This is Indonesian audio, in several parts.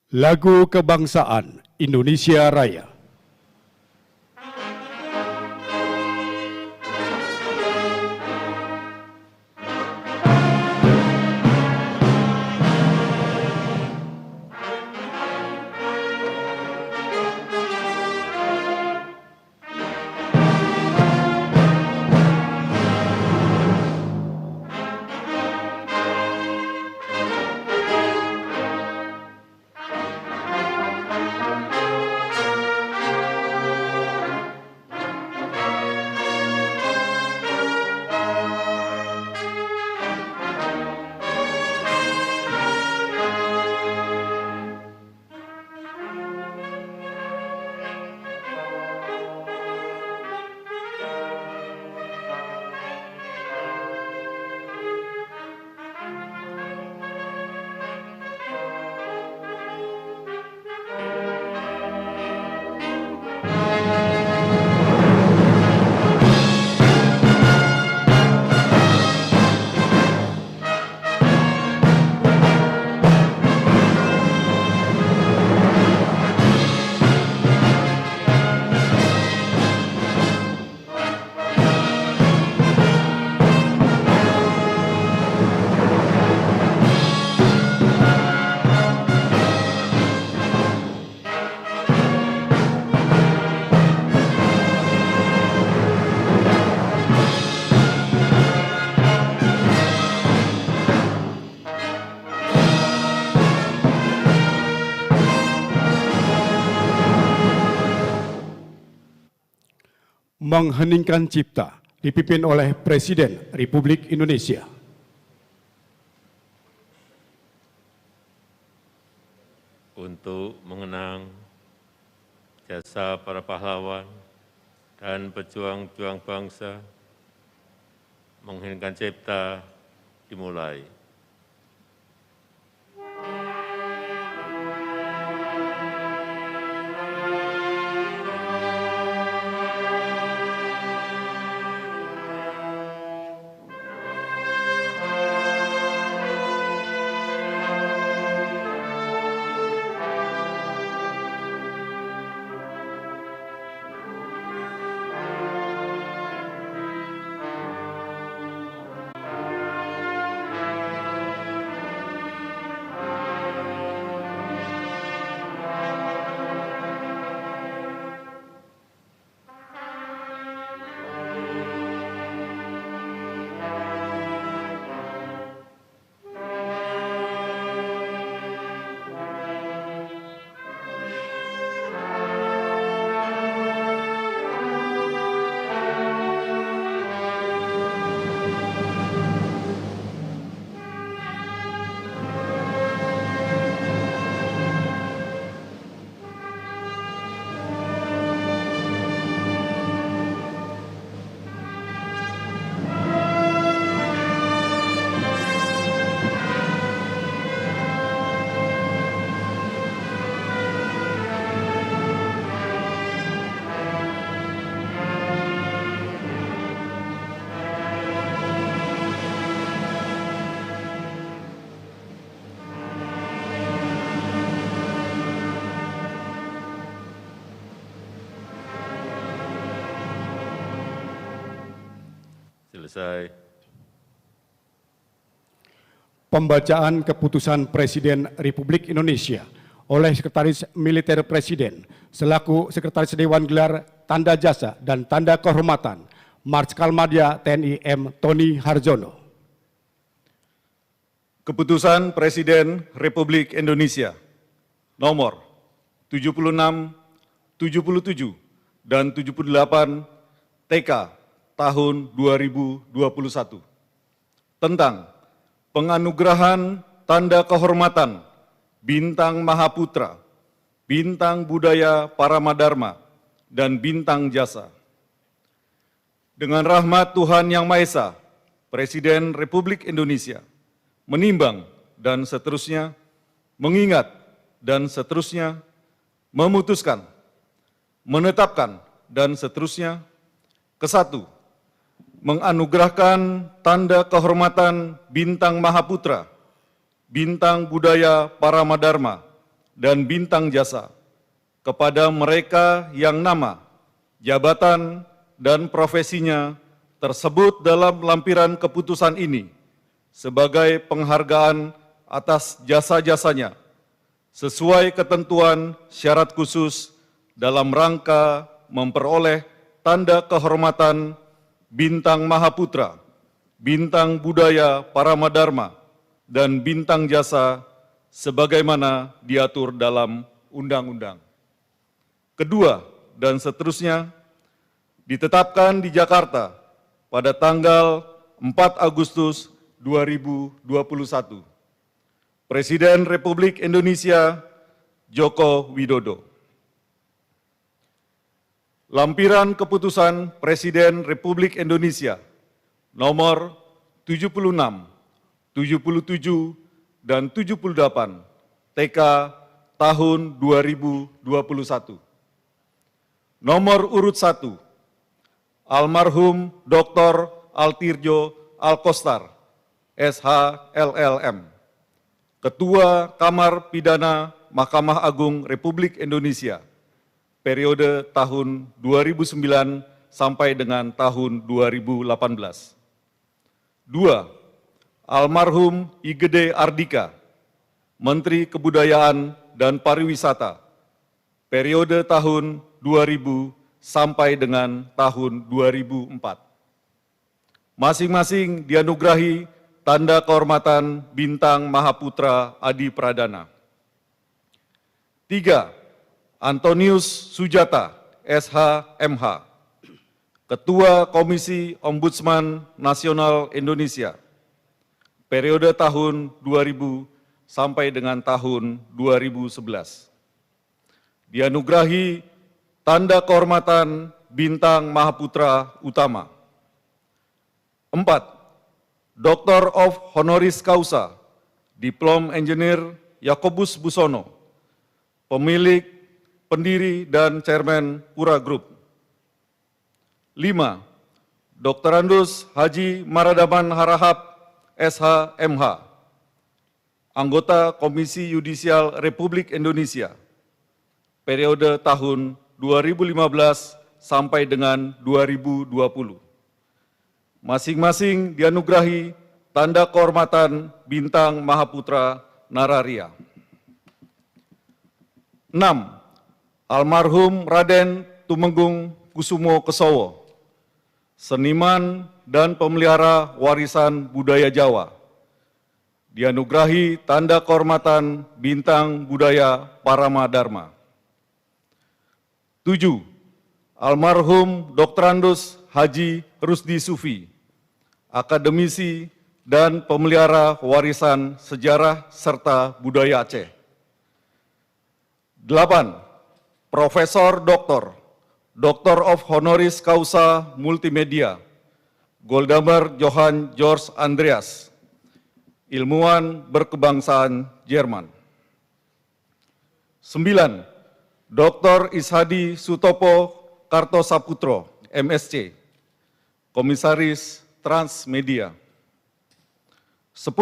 Lagu Kebangsaan Indonesia Raya. Mengheningkan Cipta dipimpin oleh Presiden Republik Indonesia. Untuk mengenang jasa para pahlawan dan pejuang-pejuang bangsa, mengheningkan Cipta dimulai. Selesai. Pembacaan keputusan Presiden Republik Indonesia oleh Sekretaris Militer Presiden selaku Sekretaris Dewan Gelar Tanda Jasa dan Tanda Kehormatan Marskal Madya TNI M. Tony Harjono. Keputusan Presiden Republik Indonesia nomor 76, 77, dan 78 TK tahun 2021 tentang penganugerahan Tanda Kehormatan Bintang Mahaputra, Bintang Budaya Paramadharma, dan Bintang Jasa. Dengan rahmat Tuhan Yang Maha Esa, Presiden Republik Indonesia menimbang dan seterusnya, mengingat dan seterusnya, memutuskan, menetapkan dan seterusnya, ke-1, menganugerahkan Tanda Kehormatan Bintang Mahaputra, Bintang Budaya Paramadharma, dan bintang jasa kepada mereka yang nama, jabatan, dan profesinya tersebut dalam lampiran keputusan ini sebagai penghargaan atas jasa-jasanya sesuai ketentuan syarat khusus dalam rangka memperoleh tanda kehormatan Bintang Mahaputra, Bintang Budaya Paramadharma, dan Bintang Jasa sebagaimana diatur dalam undang-undang. Kedua, dan seterusnya, ditetapkan di Jakarta pada tanggal 4 Agustus 2021. Presiden Republik Indonesia Joko Widodo. Lampiran Keputusan Presiden Republik Indonesia nomor 76, 77, dan 78 TK tahun 2021. Nomor urut 1, Almarhum Dr. Altirjo Alkostar, SH-LLM, Ketua Kamar Pidana Mahkamah Agung Republik Indonesia, periode tahun 2009 sampai dengan tahun 2018. 2. Almarhum I Gede Ardika, Menteri Kebudayaan dan Pariwisata, periode tahun 2000 sampai dengan tahun 2004. Masing-masing dianugerahi tanda kehormatan Bintang Mahaputra Adi Pradana. 3. Antonius Sujata, SH-MH, Ketua Komisi Ombudsman Nasional Indonesia, periode tahun 2000 sampai dengan tahun 2011. Dianugerahi tanda kehormatan Bintang Mahaputra Utama. 4. Doctor of Honoris Causa, Diplom Engineer Yakobus Busono, pemilik, pendiri, dan chairman Pura Group. 5. Dr. Andus Haji Maradaman Harahap, SH-MH, anggota Komisi Yudisial Republik Indonesia, periode tahun 2015 sampai dengan 2020. Masing-masing dianugerahi tanda kehormatan Bintang Mahaputra Nararia. 6. Almarhum Raden Tumenggung Kusumo Kesowo, seniman dan pemelihara warisan budaya Jawa, dianugerahi tanda kehormatan Bintang Budaya Paramadharma. 7. Almarhum Dr. Andus Haji Rusdi Sufi, akademisi dan pemelihara warisan sejarah serta budaya Aceh. 8. Profesor Doktor, Doctor of Honoris Causa Multimedia, Goldamer Johann George Andreas, ilmuwan berkebangsaan Jerman. 9. Dr. Ishadi Sutopo Kartosaputro, MSc, Komisaris Transmedia. 10.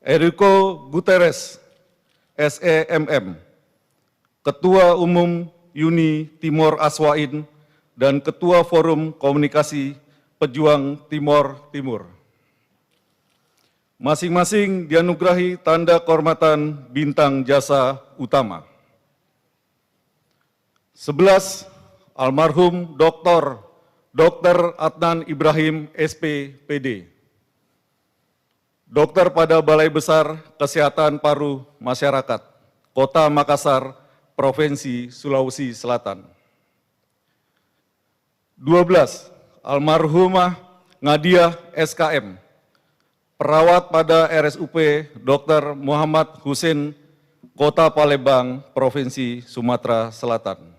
Enrico Guterres, SEMM, Ketua Umum Uni Timor Aswain dan Ketua Forum Komunikasi Pejuang Timor Timur. Masing-masing dianugerahi tanda kehormatan Bintang Jasa Utama. 11. Almarhum Dr. Adnan Ibrahim, SP.PD, dokter pada Balai Besar Kesehatan Paru Masyarakat, Kota Makassar, Provinsi Sulawesi Selatan. 12. Almarhumah Ngadiah SKM, perawat pada RSUP Dr. Muhammad Hussein, Kota Palembang, Provinsi Sumatera Selatan.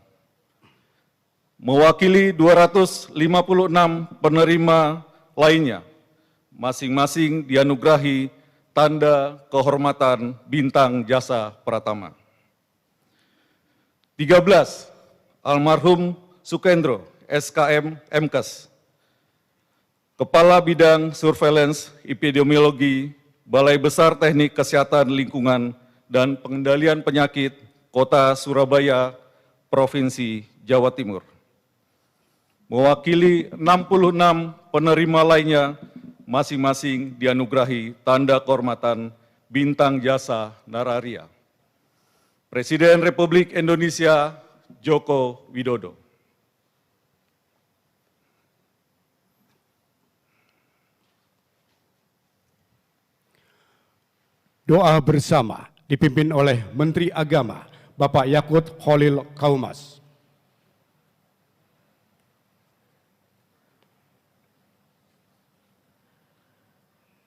Mewakili 256 penerima lainnya, masing-masing dianugerahi tanda kehormatan Bintang Jasa Pratama. 13. Almarhum Sukendro, SKM MKes, Kepala Bidang Surveillance Epidemiologi, Balai Besar Teknik Kesehatan Lingkungan dan Pengendalian Penyakit Kota Surabaya, Provinsi Jawa Timur. Mewakili 66 penerima lainnya, masing-masing dianugerahi tanda kehormatan Bintang Jasa Nararia. Presiden Republik Indonesia Joko Widodo. Doa bersama dipimpin oleh Menteri Agama Bapak Yakut Khalil Kaumas.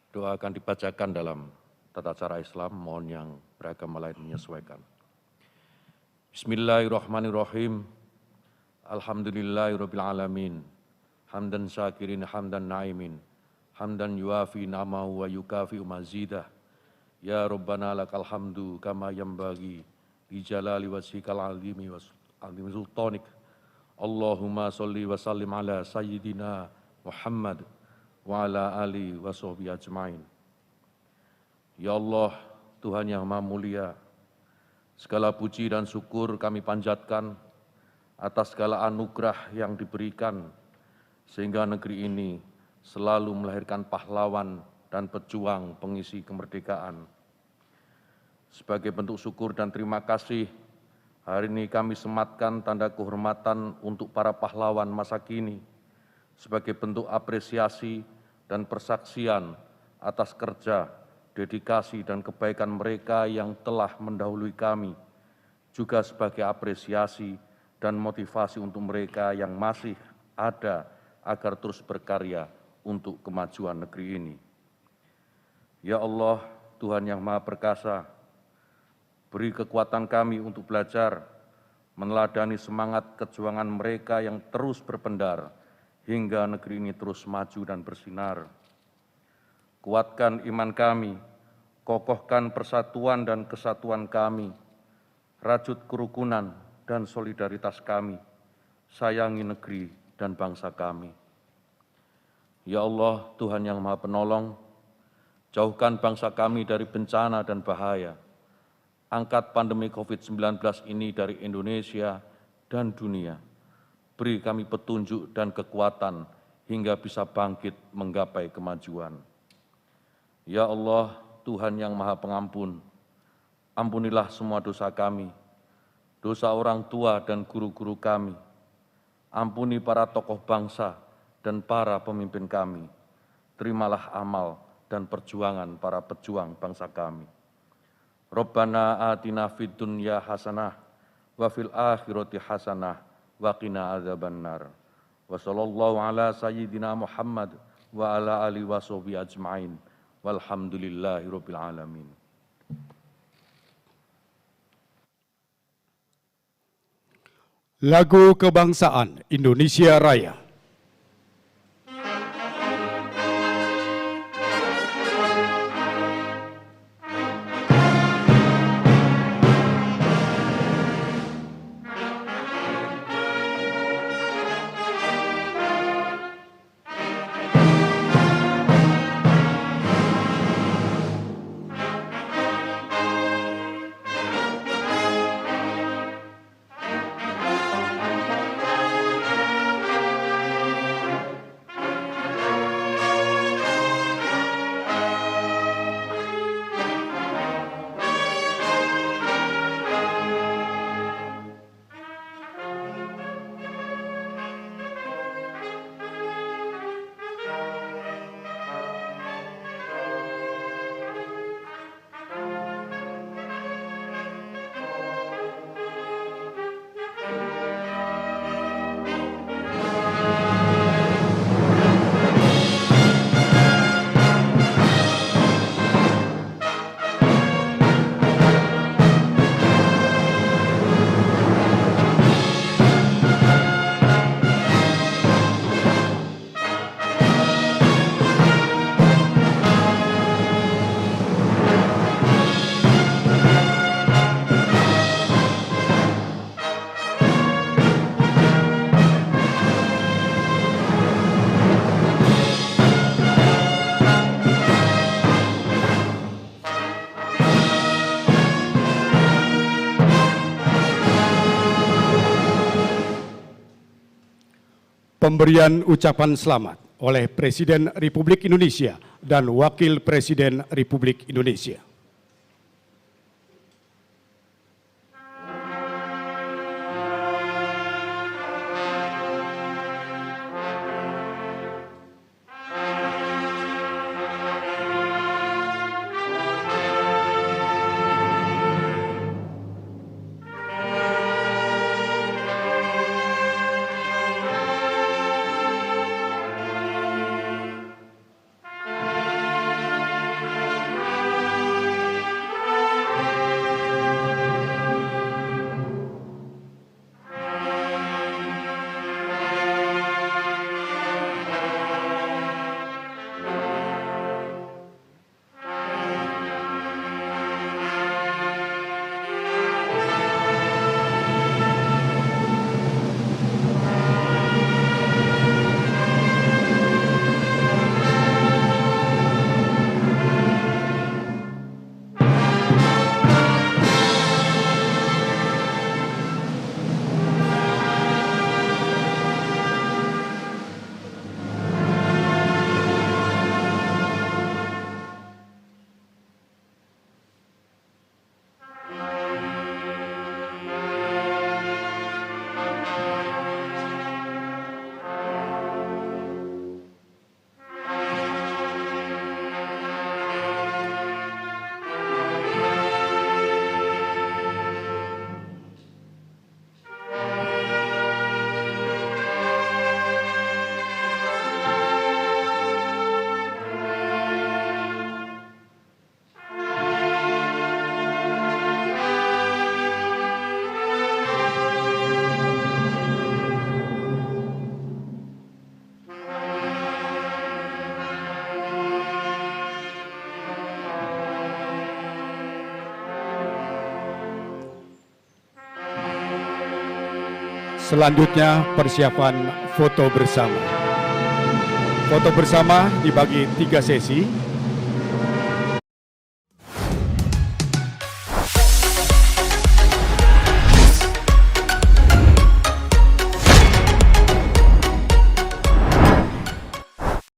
Doa akan dibacakan dalam tata cara Islam, mohon yang beragama lain menyesuaikan. Bismillahirrahmanirrahim. Alhamdulillahirabbil alamin. Hamdan syakirin hamdan naimin. Hamdan yuafi na'amahu wa yukafi mazidah. Ya Rabbana lakal hamdu kama yambagi li jalali wajhikal azimi wa azimi sultanik. Allahumma sholli wa sallim ala sayyidina Muhammad wa ala ali wa sahbihi ajmain. Ya Allah, Tuhan yang Maha Mulia, segala puji dan syukur kami panjatkan atas segala anugerah yang diberikan sehingga negeri ini selalu melahirkan pahlawan dan pejuang pengisi kemerdekaan. Sebagai bentuk syukur dan terima kasih, hari ini kami sematkan tanda kehormatan untuk para pahlawan masa kini sebagai bentuk apresiasi dan persaksian atas kerja, dedikasi dan kebaikan mereka yang telah mendahului kami, juga sebagai apresiasi dan motivasi untuk mereka yang masih ada agar terus berkarya untuk kemajuan negeri ini. Ya Allah, Tuhan yang Maha Perkasa, beri kekuatan kami untuk belajar, meneladani semangat kejuangan mereka yang terus berpendar hingga negeri ini terus maju dan bersinar. Kuatkan iman kami, kokohkan persatuan dan kesatuan kami, rajut kerukunan dan solidaritas kami, sayangi negeri dan bangsa kami. Ya Allah, Tuhan yang Maha Penolong, jauhkan bangsa kami dari bencana dan bahaya. Angkat pandemi COVID-19 ini dari Indonesia dan dunia. Beri kami petunjuk dan kekuatan hingga bisa bangkit menggapai kemajuan. Ya Allah, Tuhan yang Maha Pengampun, ampunilah semua dosa kami, dosa orang tua dan guru-guru kami. Ampuni para tokoh bangsa dan para pemimpin kami. Terimalah amal dan perjuangan para pejuang bangsa kami. Rabbana atina fid dunya hasanah wa fil akhirati hasanah wa qina adzabannar. Wa sallallahu ala sayyidina Muhammad wa ala alihi wa sahbihi ajmain. Walhamdulillahirabbil alamin. Lagu Kebangsaan Indonesia Raya. Pemberian ucapan selamat oleh Presiden Republik Indonesia dan Wakil Presiden Republik Indonesia. Selanjutnya persiapan foto bersama. Foto bersama dibagi 3 sesi.